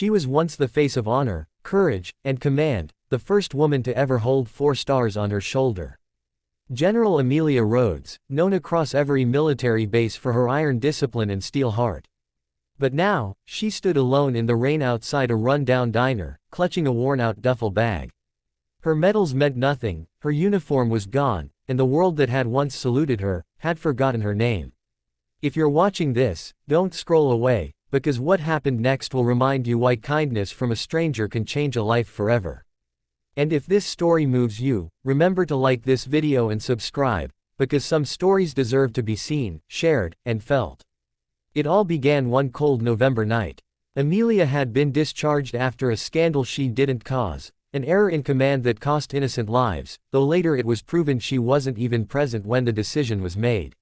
She was once the face of honor, courage, and command, the first woman to ever hold 4 stars on her shoulder. General Amelia Rhodes, known across every military base for her iron discipline and steel heart. But now, she stood alone in the rain outside a run-down diner, clutching a worn-out duffel bag. Her medals meant nothing, her uniform was gone, and the world that had once saluted her, had forgotten her name. If you're watching this, don't scroll away, because what happened next will remind you why kindness from a stranger can change a life forever. And if this story moves you, remember to like this video and subscribe, because some stories deserve to be seen, shared, and felt. It all began one cold November night. Amelia had been discharged after a scandal she didn't cause, an error in command that cost innocent lives, though later it was proven she wasn't even present when the decision was made.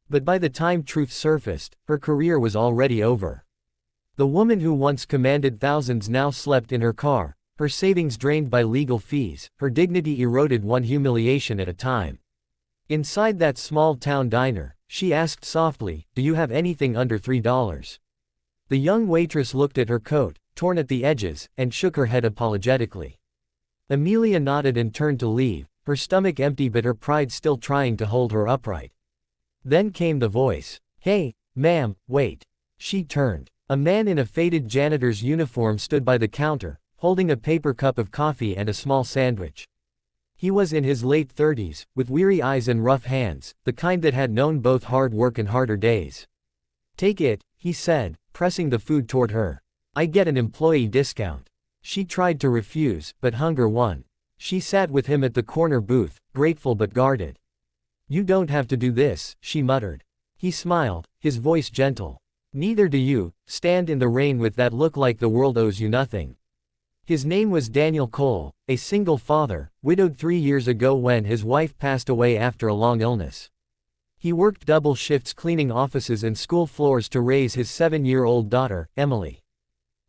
But by the time truth surfaced, her career was already over. The woman who once commanded thousands now slept in her car, her savings drained by legal fees, her dignity eroded one humiliation at a time. Inside that small-town diner, she asked softly, "Do you have anything under $3?" The young waitress looked at her coat, torn at the edges, and shook her head apologetically. Amelia nodded and turned to leave, her stomach empty but her pride still trying to hold her upright. Then came the voice. "Hey, ma'am, wait." She turned. A man in a faded janitor's uniform stood by the counter, holding a paper cup of coffee and a small sandwich. He was in his late 30s, with weary eyes and rough hands, the kind that had known both hard work and harder days. "Take it," he said, pressing the food toward her. "I get an employee discount." She tried to refuse, but hunger won. She sat with him at the corner booth, grateful but guarded. "You don't have to do this," she muttered. He smiled, his voice gentle. "Neither do you, stand in the rain with that look like the world owes you nothing." His name was Daniel Cole, a single father, widowed 3 years ago when his wife passed away after a long illness. He worked double shifts cleaning offices and school floors to raise his 7-year-old daughter, Emily.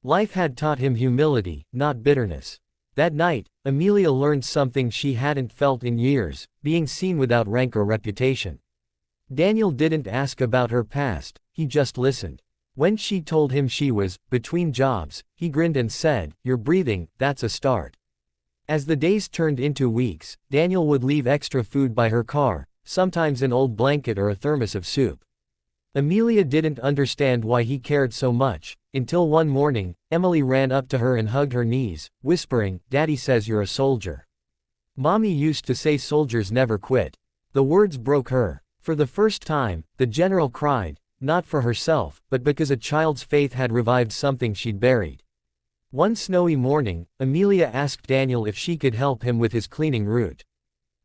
Life had taught him humility, not bitterness. That night, Amelia learned something she hadn't felt in years, being seen without rank or reputation. Daniel didn't ask about her past, he just listened. When she told him she was between jobs, he grinned and said, "You're breathing, that's a start." As the days turned into weeks, Daniel would leave extra food by her car, sometimes an old blanket or a thermos of soup. Amelia didn't understand why he cared so much, until one morning, Emily ran up to her and hugged her knees, whispering, "Daddy says you're a soldier." "Mommy used to say soldiers never quit." The words broke her. For the first time, the general cried, not for herself, but because a child's faith had revived something she'd buried. One snowy morning, Amelia asked Daniel if she could help him with his cleaning route.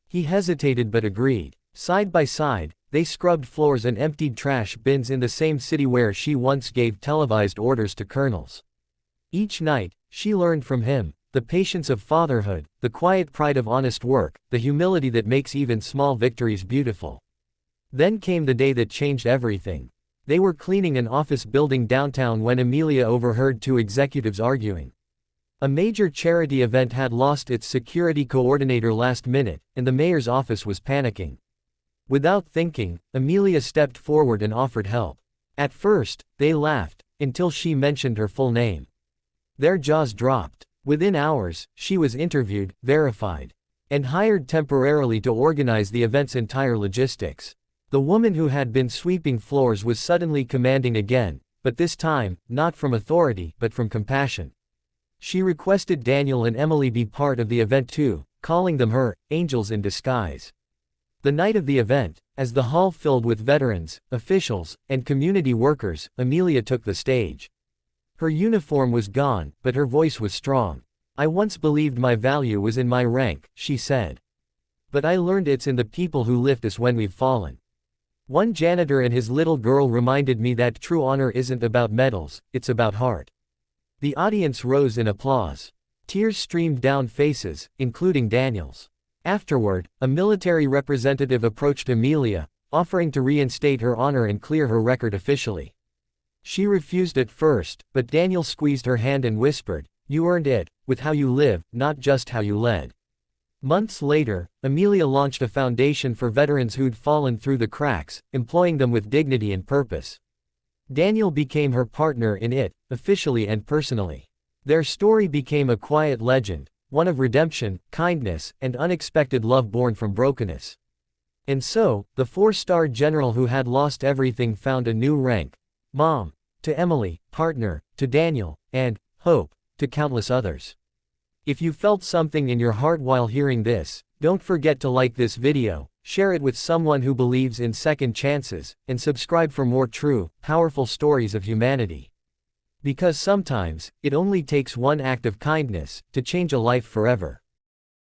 He hesitated but agreed. Side by side, they scrubbed floors and emptied trash bins in the same city where she once gave televised orders to colonels. Each night, she learned from him, the patience of fatherhood, the quiet pride of honest work, the humility that makes even small victories beautiful. Then came the day that changed everything. They were cleaning an office building downtown when Amelia overheard 2 executives arguing. A major charity event had lost its security coordinator last minute, and the mayor's office was panicking. Without thinking, Amelia stepped forward and offered help. At first, they laughed, until she mentioned her full name. Their jaws dropped. Within hours, she was interviewed, verified, and hired temporarily to organize the event's entire logistics. The woman who had been sweeping floors was suddenly commanding again, but this time, not from authority, but from compassion. She requested Daniel and Emily be part of the event too, calling them her angels in disguise. The night of the event, as the hall filled with veterans, officials, and community workers, Amelia took the stage. Her uniform was gone, but her voice was strong. "I once believed my value was in my rank," she said. "But I learned it's in the people who lift us when we've fallen. One janitor and his little girl reminded me that true honor isn't about medals, it's about heart." The audience rose in applause. Tears streamed down faces, including Daniel's. Afterward, a military representative approached Amelia, offering to reinstate her honor and clear her record officially. She refused at first, but Daniel squeezed her hand and whispered, "You earned it, with how you live, not just how you led." Months later, Amelia launched a foundation for veterans who'd fallen through the cracks, employing them with dignity and purpose. Daniel became her partner in it, officially and personally. Their story became a quiet legend, one of redemption, kindness, and unexpected love born from brokenness. And so, the 4-star general who had lost everything found a new rank. Mom. To Emily, partner, to Daniel, and hope, to countless others. If you felt something in your heart while hearing this, don't forget to like this video, share it with someone who believes in second chances, and subscribe for more true, powerful stories of humanity. Because sometimes, it only takes one act of kindness to change a life forever.